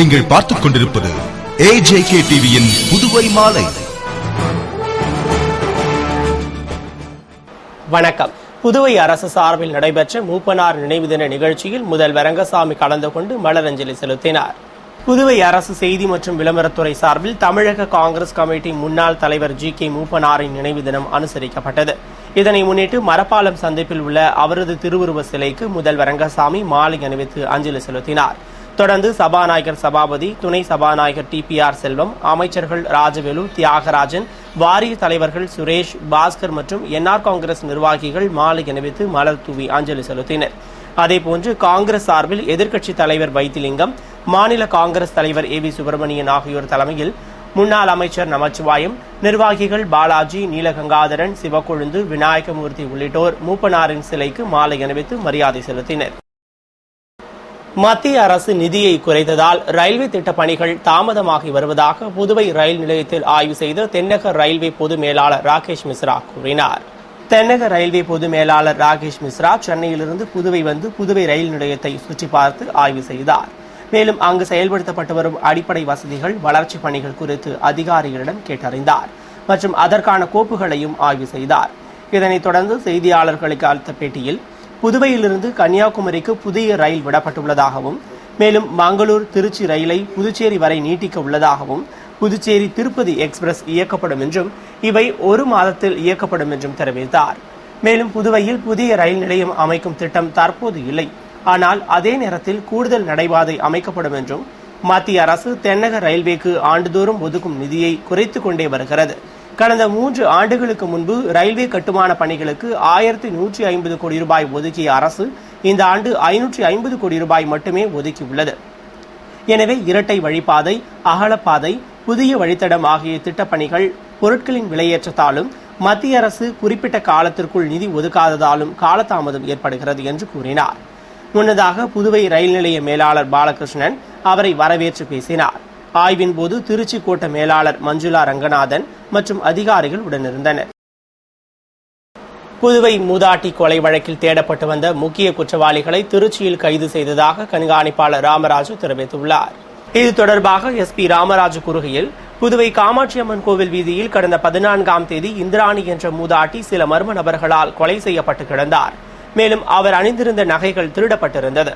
நீங்கள் பார்த்துக் கொண்டிருப்பது AJK டிவியின் புதுவை மாலை. வணக்கம். புதுவை அரசு சார்பில் நடைபெற்ற மூப்பனார் நினைவு தின நிகழ்ச்சியில் முதல்வர் ரங்கசாமி கலந்து கொண்டு மலரஞ்சலி செலுத்தினார். புதுவை அரசு செய்தி மற்றும் விளம்பரத்துறை சார்பில் தமிழக காங்கிரஸ் கமிட்டி முன்னாள் தலைவர் GK மூப்பனாரின் நினைவு தினம் அனுசரிக்கப்பட்டது. இதனை முன்னிட்டு மரப்பாலம் சந்திப்பில் உள்ள அவரது திருவுருவ சிலைக்கு முதல்வர் ரங்கசாமி மாலை அணிவித்து அஞ்சலி செலுத்தினார். தொடர்ந்து சபாநாயகர் சபாபதி, துணை சபாநாயகர் TPR செல்வம், அமைச்சர்கள் ராஜவேலு, தியாகராஜன், வாரிய தலைவர்கள் சுரேஷ், பாஸ்கர் மற்றும் NR காங்கிரஸ் நிர்வாகிகள் மாலை அணிவித்து மலர் தூவி அஞ்சலி செலுத்தினர். அதேபோன்று காங்கிரஸ் சார்பில் எதிர்க்கட்சித் தலைவர் வைத்திலிங்கம், மாநில காங்கிரஸ் தலைவர் AV சுப்பிரமணியன் ஆகியோர் தலைமையில் முன்னாள் அமைச்சர் நமச்சிவாயம், நிர்வாகிகள் பாலாஜி, நீலகங்காதரன், சிவக்கொழுந்து, விநாயகமூர்த்தி உள்ளிட்டோர் மூப்பனாரின் சிலைக்கு மாலை அணிவித்து மரியாதை செலுத்தினர். மத்திய அரசு நிதியை குறைத்ததால் ரயில்வே திட்டப் பணிகள் தாமதமாகி வருவதாக புதுவை ரயில் நிலையத்தில் ஆய்வு செய்த தென்னக ரயில்வே பொது மேலாளர் ராகேஷ் மிஸ்ரா கூறினார். தென்னக ரயில்வே பொது மேலாளர் ராகேஷ் மிஸ்ரா சென்னையிலிருந்து புதுவை வந்து புதுவை ரயில் நிலையத்தை சுற்றி பார்த்து ஆய்வு செய்தார். மேலும் அங்கு செயல்படுத்தப்பட்டு வரும் அடிப்படை வசதிகள், வளர்ச்சிப் பணிகள் குறித்து அதிகாரிகளிடம் கேட்டறிந்தார் மற்றும் அதற்கான கோப்புகளையும் ஆய்வு செய்தார். இதனைத் தொடர்ந்து செய்தியாளர்களுக்கு அளித்த பேட்டியில் புதுவையிலிருந்து கன்னியாகுமரிக்கு புதிய ரயில் விடப்பட்டுள்ளதாகவும், மேலும் மங்களூர் திருச்சி ரயிலை புதுச்சேரி வரை நீட்டிக்க உள்ளதாகவும், புதுச்சேரி திருப்பதி எக்ஸ்பிரஸ் இயக்கப்படும் என்றும், இவை 1 மாதத்தில் இயக்கப்படும் என்றும் தெரிவித்தார். மேலும் புதுவையில் புதிய ரயில் நிலையம் அமைக்கும் திட்டம் தற்போது இல்லை, ஆனால் அதே நேரத்தில் கூடுதல் நடைபாதை அமைக்கப்படும் என்றும், மத்திய அரசு தென்னக ரயில்வேக்கு ஆண்டுதோறும் ஒதுக்கும் நிதியை குறைத்துக் கொண்டே வருகிறது. கடந்த 3 ஆண்டுகளுக்கு முன்பு ரயில்வே கட்டுமான பணிகளுக்கு 1150 கோடி ரூபாய் ஒதுக்கிய அரசு இந்த ஆண்டு 550 கோடி ரூபாய் மட்டுமே ஒதுக்கியுள்ளது. எனவே இரட்டை வழிப்பாதை, அகலப்பாதை, புதிய வழித்தடம் ஆகிய திட்டப்பணிகள் பொருட்களின் விலையேற்றத்தாலும் மத்திய அரசு குறிப்பிட்ட காலத்திற்குள் நிதி ஒதுக்காததாலும் காலதாமதம் ஏற்படுகிறது என்று கூறினார். முன்னதாக புதுவை ரயில் நிலைய மேலாளர் பாலகிருஷ்ணன் அவரை வரவேற்று பேசினார். ஆய்வின் போது திருச்சி கோட்ட மேலாளர் மஞ்சுளா ரங்கநாதன் மற்றும் அதிகாரிகள் உடனிருந்தனர். புதுவை மூதாட்டி கொலை வழக்கில் தேடப்பட்டு வந்த முக்கிய குற்றவாளிகளை திருச்சியில் கைது செய்ததாக கண்காணிப்பாளர் ராமராஜு தெரிவித்துள்ளார். இது தொடர்பாக SP ராமராஜு கூறுகையில், புதுவை காமாட்சியம்மன் கோவில் வீதியில் கடந்த 14ஆம் தேதி இந்திராணி என்ற மூதாட்டி சில மர்ம நபர்களால் கொலை செய்யப்பட்டு கிடந்தார். மேலும் அவர் அணிந்திருந்த நகைகள் திருடப்பட்டிருந்தது.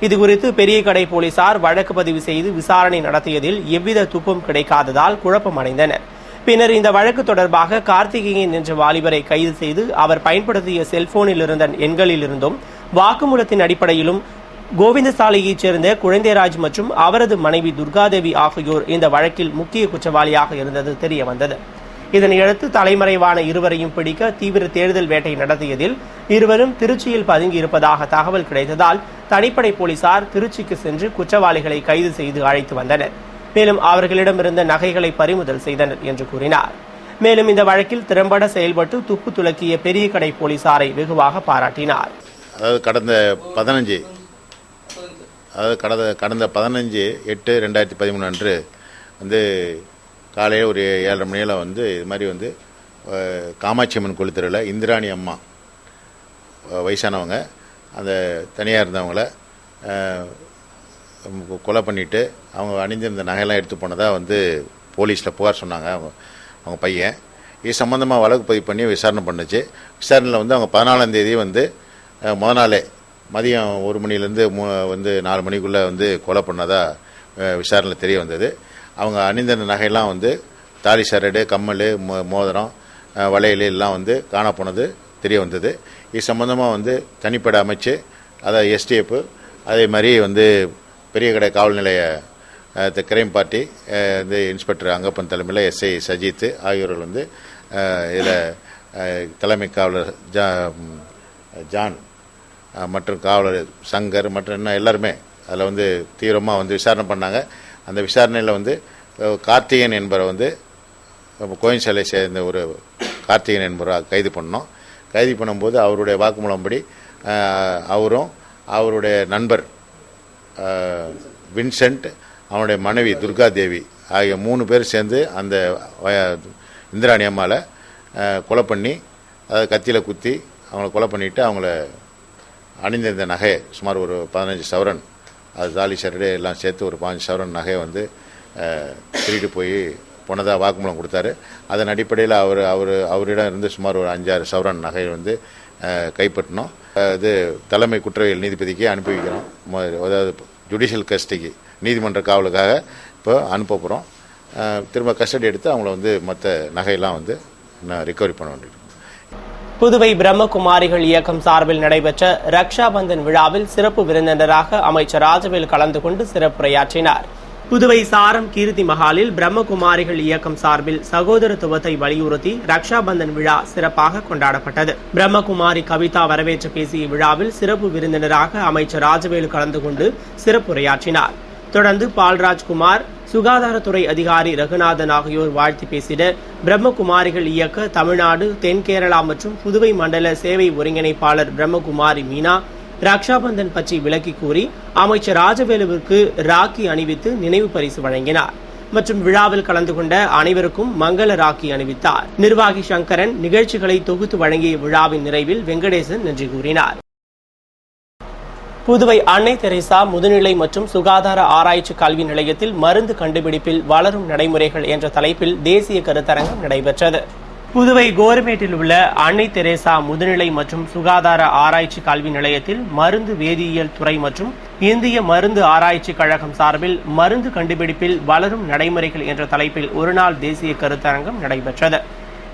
இதுகுறித்து பெரிய கடை போலீசார் வழக்கு பதிவு செய்து விசாரணை நடத்தியதில் எவ்வித துப்பும் கிடைக்காததால் குழப்பம் அடைந்தனர். பின்னர் இந்த வழக்கு தொடர்பாக கார்த்திகேயன் என்ற வாலிபரை கைது செய்து அவர் பயன்படுத்திய செல்போனில் இருந்த எண்களிலிருந்தும் வாக்குமூலத்தின் அடிப்படையிலும் கோவிந்தசாலையைச் சேர்ந்த குழந்தைராஜ் மற்றும் அவரது மனைவி துர்காதேவி ஆகியோர் இந்த வழக்கில் முக்கிய குற்றவாளியாக இருந்தது தெரியவந்தது. இதனையடுத்து தலைமறைவான இருவரையும் பிடிக்க தீவிர தேடுதல் வேட்டை நடத்தியதில் இருவரும் திருச்சியில் பதுங்கி இருப்பதாக தகவல் கிடைத்ததால் தனிப்படை போலீசார் திருச்சிக்கு சென்று குற்றவாளிகளை கைது செய்து அழைத்து வந்தனர். மேலும் அவர்களிடமிருந்த நகைகளை பறிமுதல் செய்தனர் என்று கூறினார். மேலும் இந்த வழக்கில் திறம்பட செயல்பட்டு துப்பு துலக்கிய பெரிய கடை போலீசாரை வெகுவாக பாராட்டினார். கடந்த 15/8/2013 அன்று காலையில் ஒரு 7:30 மணியில் இது மாதிரி காமாட்சி அம்மன் கோயில் தெருவில் இந்திராணி அம்மா வயசானவங்க அந்த தனியாக இருந்தவங்கள கொலை பண்ணிவிட்டு அவங்க அணிந்திருந்த நகையெல்லாம் எடுத்து போனதாக போலீஸில் புகார் சொன்னாங்க. அவங்க பையன் இது சம்மந்தமாக வழக்கு பதிவு பண்ணி விசாரணை பண்ணுச்சு. விசாரணையில் அவங்க 14ஆம் தேதி முதல் நாளே மதியம் 1 மணிலேருந்து 4 மணிக்குள்ளே கொலை பண்ணதாக விசாரணையில் தெரிய வந்தது. அவங்க அணிந்திருந்த நகையெல்லாம் தாலி சரடு, கம்மல், மோதிரம், வளையல் எல்லாம் காணப்போனது தெரிய வந்தது. இது சம்பந்தமாக தனிப்படை அமைச்சு அதை STF அதே மாதிரி பெரிய கடை காவல் நிலைய கிரைம் பார்ட்டி இன்ஸ்பெக்டர் அங்கப்பன் தலைமையில் SI சஜித் ஆகியோர்கள் இதில் தலைமை காவலர் ஜான் மற்றும் காவலர் சங்கர் மற்றும் இன்னும் எல்லாருமே அதில் தீவிரமாக விசாரணை பண்ணாங்க. அந்த விசாரணையில் கார்த்திகேயன் என்பவரை கோயில் சிலை சேர்ந்த ஒரு கார்த்திகேயன் என்பவரை கைது பண்ணோம். கைது பண்ணும்போது அவருடைய வாக்குமூலம்படி அவரும் அவருடைய நண்பர் வின்சென்ட், அவனுடைய மனைவி துர்காதேவி ஆகிய 3 பேர் சேர்ந்து அந்த இந்திராணி அம்மாவை கொலை பண்ணி அதை கத்தியில் குத்தி அவங்கள கொலை பண்ணிவிட்டு அவங்கள அணிந்திருந்த நகை சுமார் ஒரு 15 சவரன் அது தாலி சரடு எல்லாம் சேர்த்து ஒரு 5 சவரன் நகையை வந்து திருட்டு போய் போனதாக வாக்குமூலம் கொடுத்தாரு. அதன் அடிப்படையில் அவரிடம் இருந்து சுமார் ஒரு 5-6 சவரன் நகையை வந்து கைப்பற்றினோம். இது தலைமை குற்றவியல் நீதிபதிக்கு அனுப்பி வைக்கிறோம். அதாவது ஜுடிஷியல் கஸ்டடிக்கு, நீதிமன்ற காவலுக்காக இப்போ அனுப்ப போகிறோம். திரும்ப கஸ்டடி எடுத்து அவங்கள வந்து மற்ற நகையெல்லாம் வந்து ரிகவரி பண்ண வேண்டியிருக்கும். புதுவை பிரம்மகுமாரிகள் இயக்கம் சார்பில் நடைபெற்ற ரக்ஷா பந்தன் விழாவில் சிறப்பு விருந்தினராக அமைச்சர் ராஜவேல் கலந்து கொண்டு சிறப்புரையாற்றினார். புதுவை சாரம் கீர்த்தி மஹாலில் பிரம்மகுமாரிகள் இயக்கம் சார்பில் சகோதரத்துவத்தை வலியுறுத்தி ரக்ஷா பந்தன் விழா சிறப்பாக கொண்டாடப்பட்டது. பிரம்மகுமாரி கவிதா வரவேற்று பேசிய விழாவில் சிறப்பு விருந்தினராக அமைச்சர் ராஜவேலு கலந்து கொண்டு சிறப்புரையாற்றினார். தொடர்ந்து பால்ராஜ்குமார், சுகாதாரத்துறை அதிகாரி ரகுநாதன் ஆகியோர் வாழ்த்தி பேசிட பிரம்மகுமாரிகள் இயக்க தமிழ்நாடு, தென்கேரளா மற்றும் புதுவை மண்டல சேவை ஒருங்கிணைப்பாளர் பிரம்மகுமாரி மீனா ரக்ஷாபந்தன் பற்றி விளக்கி கூறி அமைச்சர் ராஜவேலுவிற்கு ராக்கி அணிவித்து நினைவு பரிசு வழங்கினார் மற்றும் விழாவில் கலந்து கொண்ட அனைவருக்கும் மங்கள ராக்கி அணிவித்தார். நிர்வாகி சங்கரன் நிகழ்ச்சிகளை தொகுத்து வழங்கிய விழாவின் நிறைவில் வெங்கடேசன் நன்றி கூறினார். புதுவை அன்னை தெரேசா முதுநிலை மற்றும் சுகாதார ஆராய்ச்சி கல்வி நிலையத்தில் மருந்து கண்டுபிடிப்பில் வளரும் நடைமுறைகள் என்ற தலைப்பில் தேசிய கருத்தரங்கம் நடைபெற்றது. புதுவை கோரமேட்டில் உள்ள அன்னை தெரேசா முதுநிலை மற்றும் சுகாதார ஆராய்ச்சி கல்வி நிலையத்தில் மருந்து வேதியியல் துறை மற்றும் இந்திய மருந்து ஆராய்ச்சி கழகம் சார்பில் மருந்து கண்டுபிடிப்பில் வளரும் நடைமுறைகள் என்ற தலைப்பில் ஒருநாள் தேசிய கருத்தரங்கம் நடைபெற்றது.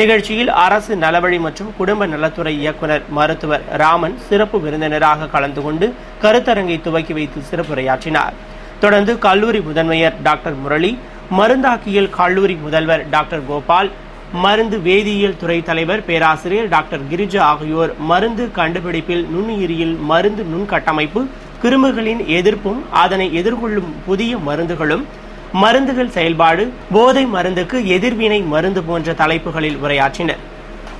நிகழ்ச்சியில் அரசு நலவழி மற்றும் குடும்ப நலத்துறை இயக்குநர் மருத்துவர் ராமன் சிறப்பு விருந்தினராக கலந்து கொண்டு கருத்தரங்கை துவக்கி வைத்து சிறப்புரையாற்றினார். தொடர்ந்து கல்லூரி முதன்மையர் டாக்டர் முரளி, மருந்தாக்கியல் கல்லூரி முதல்வர் டாக்டர் கோபால், மருந்து வேதியியல் துறை தலைவர் பேராசிரியர் டாக்டர் கிரிஜா ஆகியோர் மருந்து கண்டுபிடிப்பில் நுண்ணுயிரியில் மருந்து நுண்கட்டமைப்பு, கிருமிகளின் எதிர்ப்பும் அதனை எதிர்கொள்ளும் புதிய மருந்துகளும், மருந்துகள் செயல்பாடு, போதை மருந்துக்கு எதிர்வினை மருந்து போன்ற தலைப்புகளில் உரையாற்றினர்.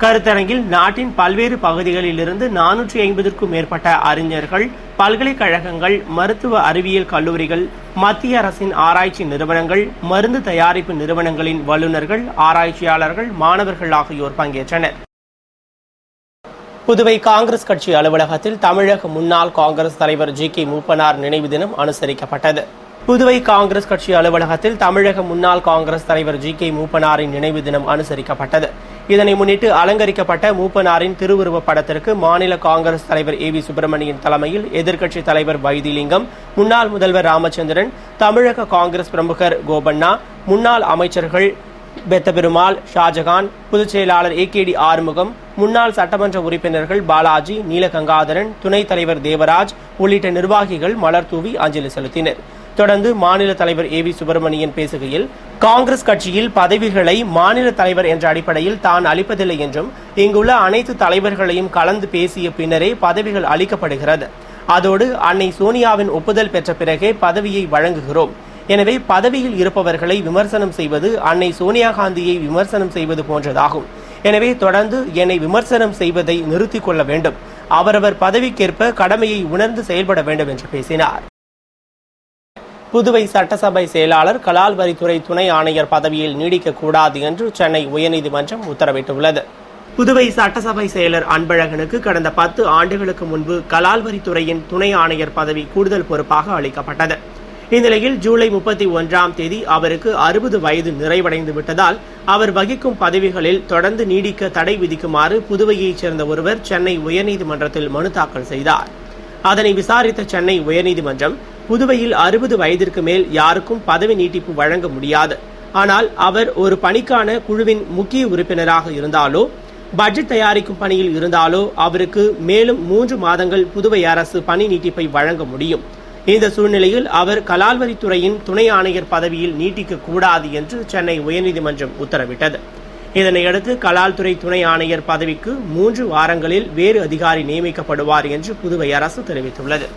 கருத்தரங்கில் நாட்டின் பல்வேறு பகுதிகளில் இருந்து 450க்கும் மேற்பட்ட அறிஞர்கள், பல்கலைக்கழகங்கள், மருத்துவ அறிவியல் கல்லூரிகள், மத்திய அரசின் ஆராய்ச்சி நிறுவனங்கள், மருந்து தயாரிப்பு நிறுவனங்களின் வல்லுநர்கள், ஆராய்ச்சியாளர்கள், மாணவர்கள் ஆகியோர் பங்கேற்றனர். புதுவை காங்கிரஸ் கட்சி அலுவலகத்தில் தமிழக முன்னாள் காங்கிரஸ் தலைவர் ஜி.கே. மூப்பனார் நினைவு தினம் அனுசரிக்கப்பட்டது. புதுவை காங்கிரஸ் கட்சி அலுவலகத்தில் தமிழக முன்னாள் காங்கிரஸ் தலைவர் ஜி.கே. மூப்பனாரின் நினைவு தினம் அனுசரிக்கப்பட்டது. இதனை முன்னிட்டு அலங்கரிக்கப்பட்ட மூப்பனாரின் திருவுருவப் படத்திற்கு மாநில காங்கிரஸ் தலைவர் ஏ.வி. சுப்பிரமணியன் தலைமையில் எதிர்க்கட்சித் தலைவர் வைத்திலிங்கம், முன்னாள் முதல்வர் ராமச்சந்திரன், தமிழக காங்கிரஸ் பிரமுகர் கோபண்ணா, முன்னாள் அமைச்சர்கள் பெத்தபெருமாள், ஷாஜகான், பொதுச் செயலாளர் ஏ.கே.டி. ஆறுமுகம், முன்னாள் சட்டமன்ற உறுப்பினர்கள் பாலாஜி, நீலகங்காதரன், துணைத் தலைவர் தேவராஜ் உள்ளிட்ட நிர்வாகிகள் மலர் தூவி அஞ்சலி செலுத்தினர். தொடர்ந்து மாநில தலைவர் ஏ.வி. சுப்பிரமணியன் பேசுகையில், காங்கிரஸ் கட்சியில் பதவிகளை மாநில தலைவர் என்ற அடிப்படையில் தான் அளிப்பதில்லை என்றும், இங்குள்ள அனைத்து தலைவர்களையும் கலந்து பேசிய பின்னரே பதவிகள் அளிக்கப்படுகிறது. அதோடு அன்னை சோனியாவின் ஒப்புதல் பெற்ற பிறகே பதவியை வழங்குகிறோம். எனவே பதவியில் இருப்பவர்களை விமர்சனம் செய்வது அன்னை சோனியா காந்தியை விமர்சனம் செய்வது போன்றதாகும். எனவே தொடர்ந்து என்னை விமர்சனம் செய்வதை நிறுத்திக் கொள்ள வேண்டும். அவரவர் பதவிக்கேற்ப கடமையை உணர்ந்து செயல்பட வேண்டும் என்று பேசினார். புதுவை சட்டசபை செயலாளர் கலால் வரித்துறை துணை ஆணையர் பதவியில் நீடிக்கக்கூடாது என்று சென்னை உயர்நீதிமன்றம் உத்தரவிட்டுள்ளது. புதுவை சட்டசபை செயலர் அன்பழகனுக்கு கடந்த 10 ஆண்டுகளுக்கு முன்பு கலால் வரித்துறையின் துணை ஆணையர் பதவி கூடுதல் பொறுப்பாக அளிக்கப்பட்டது. இந்நிலையில் ஜூலை 31ஆம் தேதி அவருக்கு 60 வயது நிறைவடைந்து விட்டதால் அவர் வகிக்கும் பதவிகளில் தொடர்ந்து நீடிக்க தடை விதிக்குமாறு புதுவையைச் சேர்ந்த ஒருவர் சென்னை உயர்நீதிமன்றத்தில் மனு தாக்கல் செய்தார். அதனை விசாரித்த சென்னை உயர்நீதிமன்றம், புதுவையில் 60 வயதிற்கு மேல் யாருக்கும் பதவி நீட்டிப்பு வழங்க முடியாது. ஆனால் அவர் ஒரு பணிக்கான குழுவின் முக்கிய உறுப்பினராக இருந்தாலோ, பட்ஜெட் தயாரிக்கும் பணியில் இருந்தாலோ அவருக்கு மேலும் 3 மாதங்கள் புதுவை அரசு பணி நீட்டிப்பை வழங்க முடியும். இந்த சூழ்நிலையில் அவர் கலால் வரித்துறையின் துணை ஆணையர் பதவியில் நீட்டிக்க கூடாது என்று சென்னை உயர்நீதிமன்றம் உத்தரவிட்டது. இதனையடுத்து கலால் துறை துணை ஆணையர் பதவிக்கு 3 வாரங்களில் வேறு அதிகாரி நியமிக்கப்படுவார் என்று புதுவை அரசு தெரிவித்துள்ளது.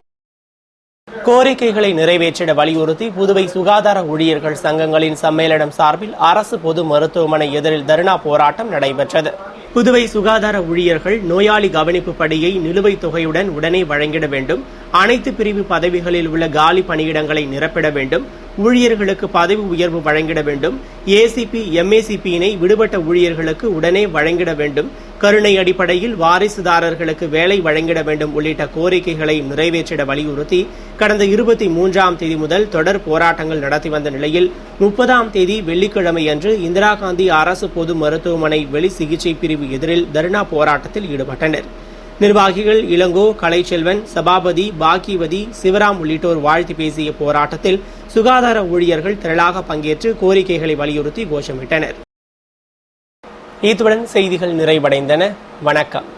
கோரிக்கைகளை நிறைவேற்றிட வலியுறுத்தி புதுவை சுகாதார ஊழியர்கள் சங்கங்களின் சம்மேளனம் சார்பில் அரசு பொது மருத்துவமனை எதிரில் தர்ணா போராட்டம் நடைபெற்றது. புதுவை சுகாதார ஊழியர்கள் நோயாளி கவனிப்பு படியை நிலுவைத் தொகையுடன் உடனே வழங்கிட வேண்டும், அனைத்து பிரிவு பதவிகளில் உள்ள காலி பணியிடங்களை நிரப்பிட வேண்டும், ஊழியர்களுக்கு பதவி உயர்வு வழங்கிட வேண்டும், ஏசிபி எம்ஏசிபியினை விடுபட்ட ஊழியர்களுக்கு உடனே வழங்கிட வேண்டும், கருணை அடிப்படையில் வாரிசுதாரர்களுக்கு வேலை வழங்கிட வேண்டும் உள்ளிட்ட கோரிக்கைகளை நிறைவேற்றிட வலியுறுத்தி கடந்த 23ஆம் தேதி முதல் தொடர் போராட்டங்கள் நடத்தி வந்த நிலையில் 30ஆம் தேதி வெள்ளிக்கிழமை அன்று இந்திரா காந்தி அரசு பொது மருத்துவமனை வெளி சிகிச்சை பிரிவு எதிரில் தர்ணா போராட்டத்தில் ஈடுபட்டனர். நிர்வாகிகள் இளங்கோ, கலைச்செல்வன், சபாபதி, பாக்கியவதி, சிவராம் உள்ளிட்டோர் வாழ்த்து பேசிய போராட்டத்தில் சுகாதார ஊழியர்கள் திரளாக பங்கேற்று கோரிக்கைகளை வலியுறுத்தி கோஷமிட்டனர். இத்துடன் செய்திகள் நிறைவடைந்தன. வணக்கம்.